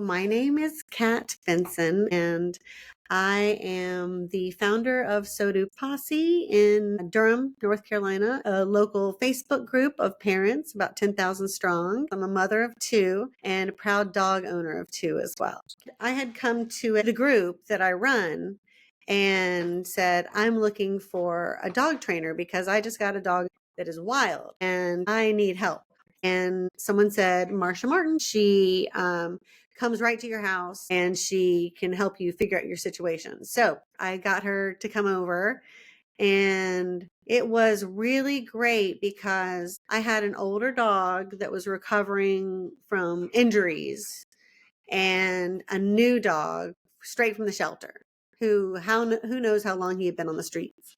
My name is Kat Benson, and I am the founder of Sodu Posse in Durham, North Carolina, a local Facebook group of parents, about 10,000 strong. I'm a mother of two and a proud dog owner of two as well. I had come to the group that I run and said, I'm looking for a dog trainer because I just got a dog that is wild and I need help. And someone said, Marcia Martin, she comes right to your house and she can help you figure out your situation. So I got her to come over, and it was really great because I had an older dog that was recovering from injuries and a new dog straight from the shelter who knows how long he had been on the streets.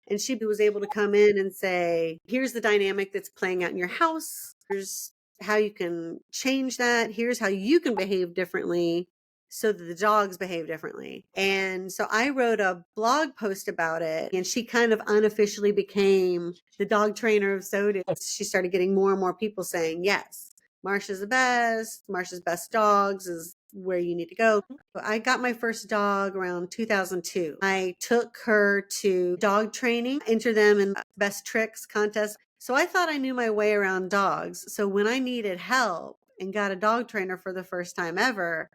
And she was able to come in and say, here's the dynamic that's playing out in your house. Here's how you can change that. Here's how you can behave differently so that the dogs behave differently. And so I wrote a blog post about it, and she kind of unofficially became the dog trainer of Sodu. She started getting more and more people saying, yes, Marcia's the best. Marcia's best dogs is where you need to go. I got my first dog around 2002. I took her to dog training, entered them in best tricks contest. So I thought I knew my way around dogs. So when I needed help and got a dog trainer for the first time ever,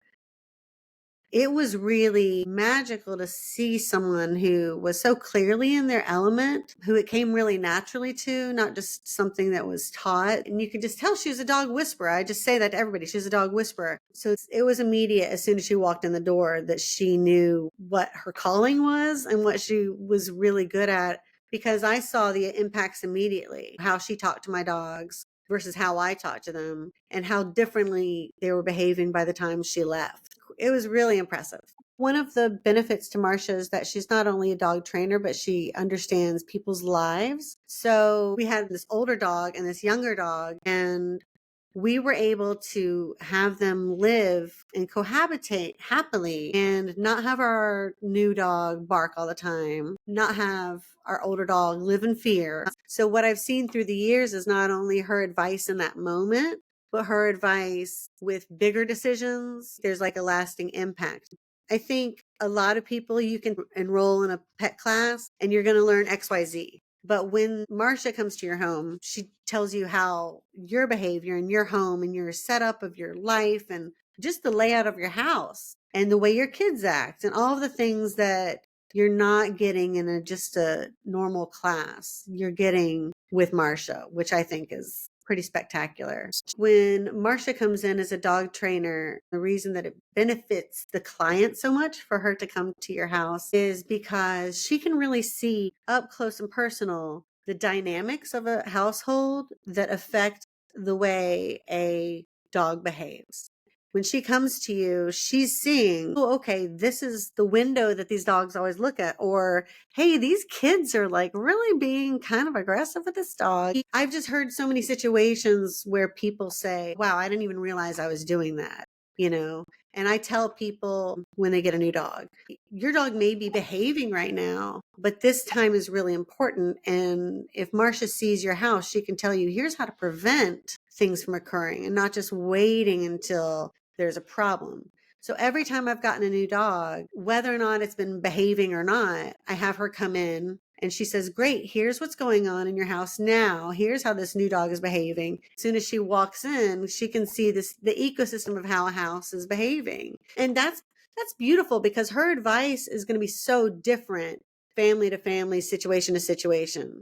it was really magical to see someone who was so clearly in their element, who it came really naturally to, not just something that was taught. And you could just tell she was a dog whisperer. I just say that to everybody. She's a dog whisperer. So it was immediate as soon as she walked in the door that she knew what her calling was and what she was really good at, because I saw the impacts immediately, how she talked to my dogs versus how I talked to them and how differently they were behaving by the time she left. It was really impressive. One of the benefits to Marcia is that she's not only a dog trainer, but she understands people's lives. So we had this older dog and this younger dog, and we were able to have them live and cohabitate happily and not have our new dog bark all the time, not have our older dog live in fear. So what I've seen through the years is not only her advice in that moment, but her advice with bigger decisions. There's like a lasting impact. I think a lot of people, you can enroll in a pet class and you're going to learn XYZ. But when Marcia comes to your home, she tells you how your behavior in your home and your setup of your life and just the layout of your house and the way your kids act and all of the things that you're not getting in just a normal class, you're getting with Marcia, which I think is pretty spectacular. When Marcia comes in as a dog trainer, the reason that it benefits the client so much for her to come to your house is because she can really see up close and personal the dynamics of a household that affect the way a dog behaves. When she comes to you, she's seeing, oh, okay, this is the window that these dogs always look at. Or, hey, these kids are like really being kind of aggressive with this dog. I've just heard so many situations where people say, wow, I didn't even realize I was doing that, you know? And I tell people when they get a new dog, your dog may be behaving right now, but this time is really important. And if Marcia sees your house, she can tell you, here's how to prevent things from occurring and not just waiting until there's a problem. So every time I've gotten a new dog, whether or not it's been behaving or not, I have her come in and she says, great, here's what's going on in your house now. Here's how this new dog is behaving. As soon as she walks in, she can see the ecosystem of how a house is behaving. And that's beautiful because her advice is going to be so different family to family, situation to situation.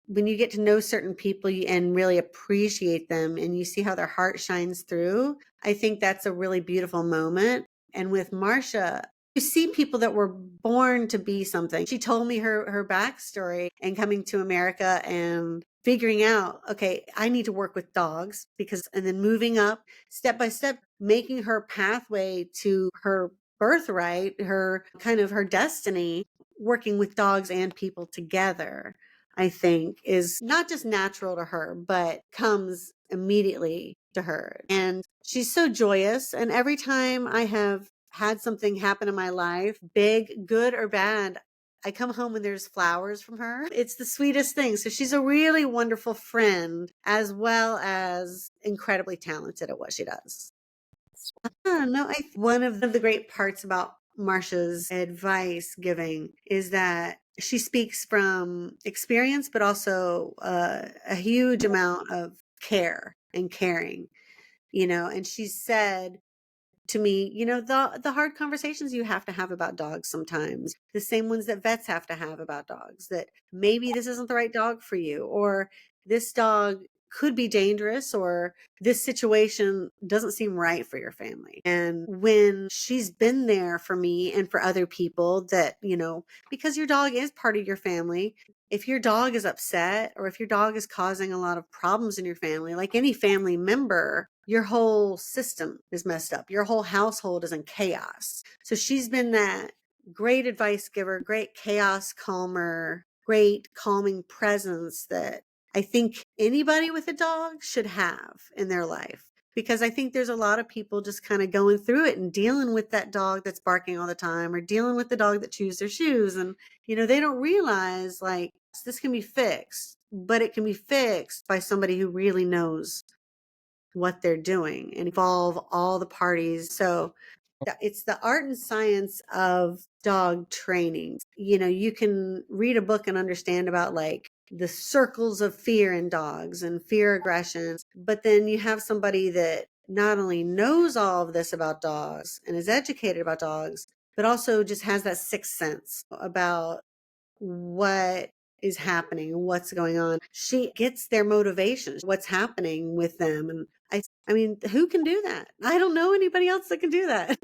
When you get to know certain people and really appreciate them and you see how their heart shines through, I think that's a really beautiful moment. And with Marcia, you see people that were born to be something. She told me her backstory and coming to America and figuring out, okay, I need to work with dogs and then moving up step by step, making her pathway to her birthright, her destiny, working with dogs and people together. I think is not just natural to her, but comes immediately to her. And she's so joyous. And every time I have had something happen in my life, big, good or bad, I come home and there's flowers from her. It's the sweetest thing. So she's a really wonderful friend as well as incredibly talented at what she does. No, one of the great parts about Marcia's advice giving is that she speaks from experience, but also a huge amount of care and caring, and she said to me, the hard conversations you have to have about dogs sometimes, the same ones that vets have to have about dogs, that maybe this isn't the right dog for you, or this dog could be dangerous, or this situation doesn't seem right for your family. And when she's been there for me and for other people, that, because your dog is part of your family, if your dog is upset or if your dog is causing a lot of problems in your family, like any family member, your whole system is messed up. Your whole household is in chaos. So she's been that great advice giver, great chaos calmer, great calming presence that I think anybody with a dog should have in their life. Because I think there's a lot of people just kind of going through it and dealing with that dog that's barking all the time, or dealing with the dog that chews their shoes. And, they don't realize, like, this can be fixed, but it can be fixed by somebody who really knows what they're doing and involve all the parties. So it's the art and science of dog training. You can read a book and understand about, like, the circles of fear in dogs and fear aggression, but then you have somebody that not only knows all of this about dogs and is educated about dogs, but also just has that sixth sense about what is happening, what's going on. She gets their motivation, what's happening with them. And I mean, who can do that? I don't know anybody else that can do that.